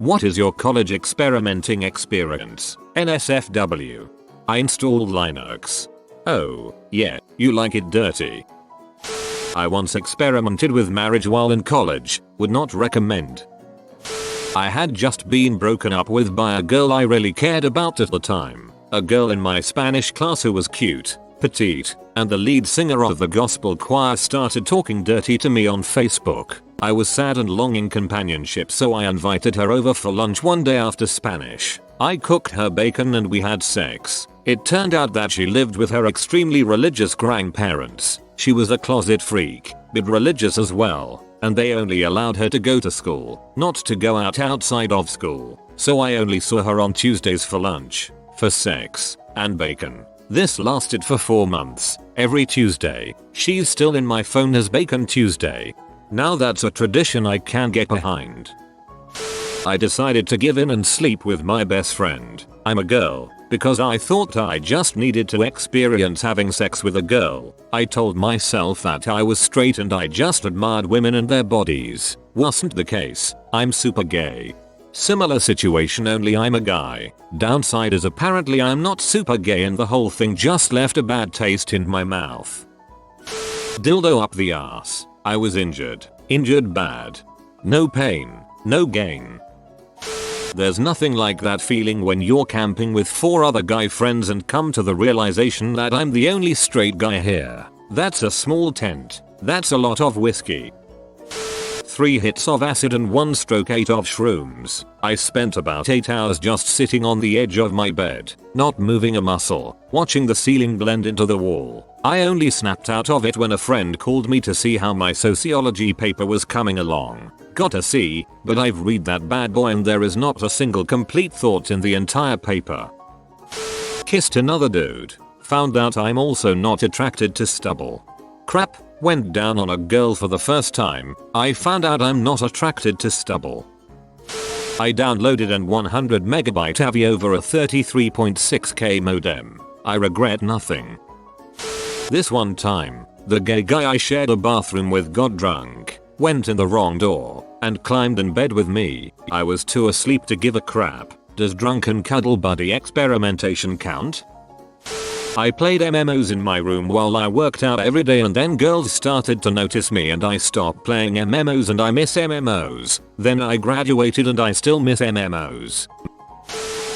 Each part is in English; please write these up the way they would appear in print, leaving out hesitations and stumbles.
What is your college experimenting experience? NSFW. I installed Linux. Oh, yeah, you like it dirty. I once experimented with marriage while in college, would not recommend. I had just been broken up with by a girl I really cared about at the time. A girl in my Spanish class who was cute, petite, and the lead singer of the gospel choir started talking dirty to me on Facebook. I was sad and longing companionship, so I invited her over for lunch one day after Spanish. I cooked her bacon and we had sex. It turned out that she lived with her extremely religious grandparents. She was a closet freak, but religious as well, and they only allowed her to go to school, not to go out outside of school. So I only saw her on Tuesdays for lunch, for sex, and bacon. This lasted for 4 months. Every Tuesday, she's still in my phone as Bacon Tuesday. Now that's a tradition I can't get behind. I decided to give in and sleep with my best friend. I'm a girl, because I thought I just needed to experience having sex with a girl. I told myself that I was straight and I just admired women and their bodies. Wasn't the case. I'm super gay. Similar situation, only I'm a guy. Downside is apparently I'm not super gay and the whole thing just left a bad taste in my mouth. Dildo up the ass. I was injured. Injured bad. No pain, no gain. There's nothing like that feeling when you're camping with 4 other guy friends and come to the realization that I'm the only straight guy here. That's a small tent. That's a lot of whiskey. 3 hits of acid and 1 stroke 8 of shrooms. I spent about 8 hours just sitting on the edge of my bed, not moving a muscle, watching the ceiling blend into the wall. I only snapped out of it when a friend called me to see how my sociology paper was coming along. Got a C, but I've read that bad boy and there is not a single complete thought in the entire paper. Kissed another dude. Found out I'm also not attracted to stubble. Crap. Went down on a girl for the first time. I found out I'm not attracted to stubble. I downloaded an 100 megabyte AVI over a 33.6k modem. I regret nothing. This one time, the gay guy I shared a bathroom with got drunk, went in the wrong door, and climbed in bed with me. I was too asleep to give a crap. Does drunken cuddle buddy experimentation count? I played MMOs in my room while I worked out every day, and then girls started to notice me and I stopped playing MMOs and I miss MMOs. Then I graduated and I still miss MMOs.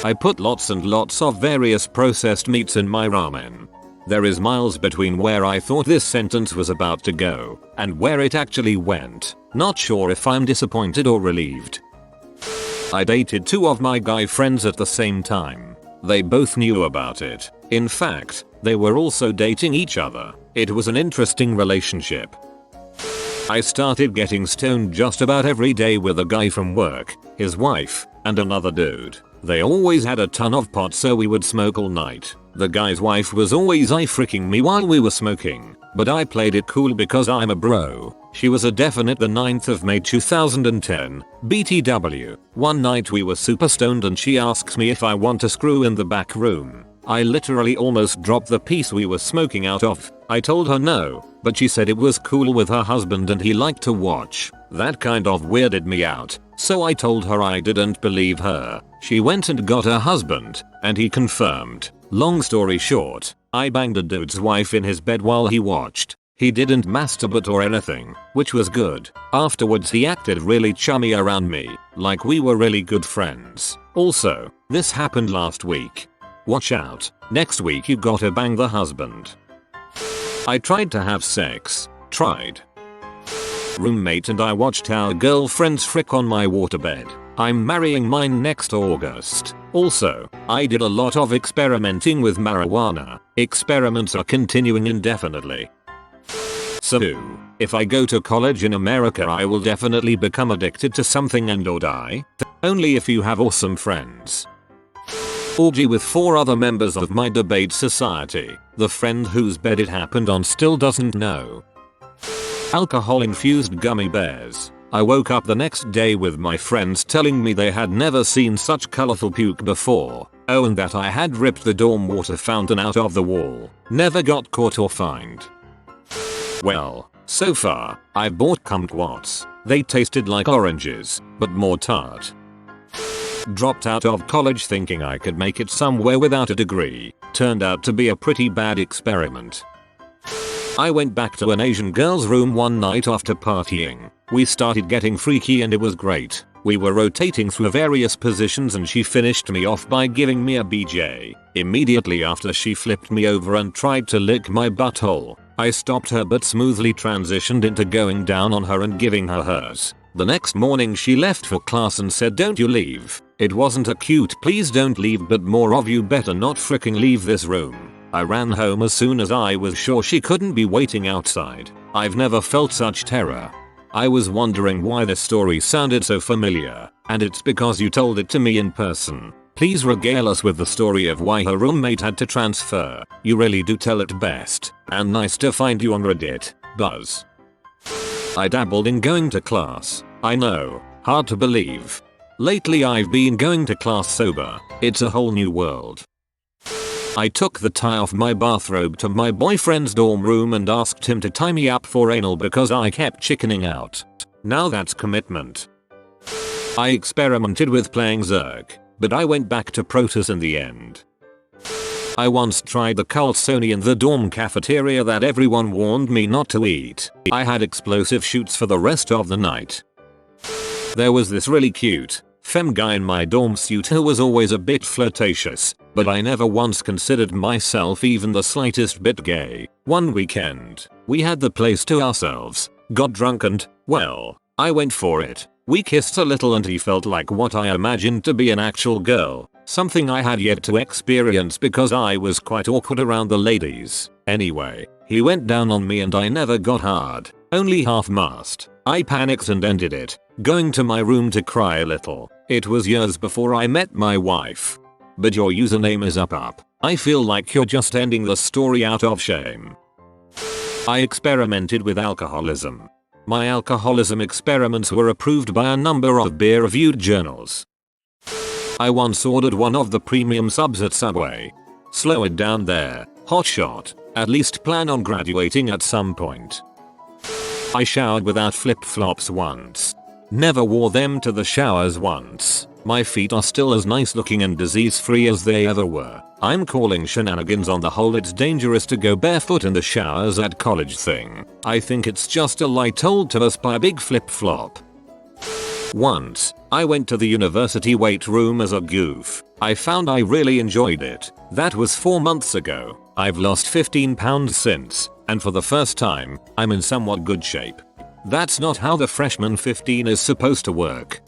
I put lots and lots of various processed meats in my ramen. There is miles between where I thought this sentence was about to go and where it actually went. Not sure if I'm disappointed or relieved. I dated 2 of my guy friends at the same time. They both knew about it. In fact, they were also dating each other. It was an interesting relationship. I started getting stoned just about every day with a guy from work, his wife, and another dude. They always had a ton of pot, so we would smoke all night. The guy's wife was always freaking me while we were smoking, but I played it cool because I'm a bro. She was a definite the 9th of May 2010, BTW. One night we were super stoned and she asks me if I want to screw in the back room. I literally almost dropped the piece we were smoking out of. I told her no, but she said it was cool with her husband and he liked to watch. That kind of weirded me out, so I told her I didn't believe her. She went and got her husband, and he confirmed. Long story short, I banged a dude's wife in his bed while he watched. He didn't masturbate or anything, which was good. Afterwards he acted really chummy around me, like we were really good friends. Also, this happened last week. Watch out, next week you gotta bang the husband. I tried to have sex. Roommate and I watched our girlfriends frick on my waterbed. I'm marrying mine next August. Also, I did a lot of experimenting with marijuana. Experiments are continuing indefinitely. So, if I go to college in America I will definitely become addicted to something and or die. Only if you have awesome friends. Orgy with 4 other members of my debate society. The friend whose bed it happened on still doesn't know. Alcohol infused gummy bears. I woke up the next day with my friends telling me they had never seen such colorful puke before. Oh, and that I had ripped the dorm water fountain out of the wall. Never got caught or fined. Well, so far, I bought kumquats. They tasted like oranges, but more tart. Dropped out of college thinking I could make it somewhere without a degree. Turned out to be a pretty bad experiment. I went back to an Asian girl's room one night after partying. We started getting freaky and it was great. We were rotating through various positions and she finished me off by giving me a BJ. Immediately after she flipped me over and tried to lick my butthole. I stopped her but smoothly transitioned into going down on her and giving her hers. The next morning she left for class and said, "Don't you leave." It wasn't a cute "please don't leave" but more of "you better not fricking leave this room." I ran home as soon as I was sure she couldn't be waiting outside. I've never felt such terror. I was wondering why this story sounded so familiar, and it's because you told it to me in person. Please regale us with the story of why her roommate had to transfer. You really do tell it best, and nice to find you on Reddit, Buzz. I dabbled in going to class. I know, hard to believe. Lately I've been going to class sober. It's a whole new world. I took the tie off my bathrobe to my boyfriend's dorm room and asked him to tie me up for anal because I kept chickening out. Now that's commitment. I experimented with playing Zerg, but I went back to Protoss in the end. I once tried the cold Sony in the dorm cafeteria that everyone warned me not to eat. I had explosive shoots for the rest of the night. There was this really cute, femme guy in my dorm suite who was always a bit flirtatious, but I never once considered myself even the slightest bit gay. One weekend, we had the place to ourselves, got drunk and, well, I went for it. We kissed a little and he felt like what I imagined to be an actual girl. Something I had yet to experience because I was quite awkward around the ladies. Anyway, he went down on me and I never got hard, only half-mast. I panicked and ended it, going to my room to cry a little. It was years before I met my wife. But your username is up. I feel like you're just ending the story out of shame. I experimented with alcoholism. My alcoholism experiments were approved by a number of peer-reviewed journals. I once ordered one of the premium subs at Subway. Slow it down there, hotshot. At least plan on graduating at some point. I showered without flip-flops once. Never wore them to the showers once. My feet are still as nice looking and disease free as they ever were. I'm calling shenanigans on the whole it's dangerous to go barefoot in the showers at college thing. I think it's just a lie told to us by a big flip-flop. Once, I went to the university weight room as a goof. I found I really enjoyed it. That was 4 months ago. I've lost 15 pounds since, and for the first time, I'm in somewhat good shape. That's not how the freshman 15 is supposed to work.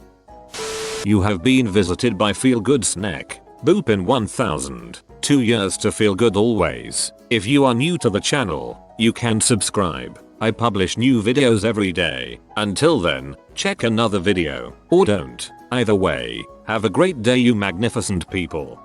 You have been visited by Feel Good Snack. Boop in 1000. 2 years to feel good always. If you are new to the channel, you can subscribe. I publish new videos every day. Until then, check another video, or don't. Either way, have a great day you magnificent people.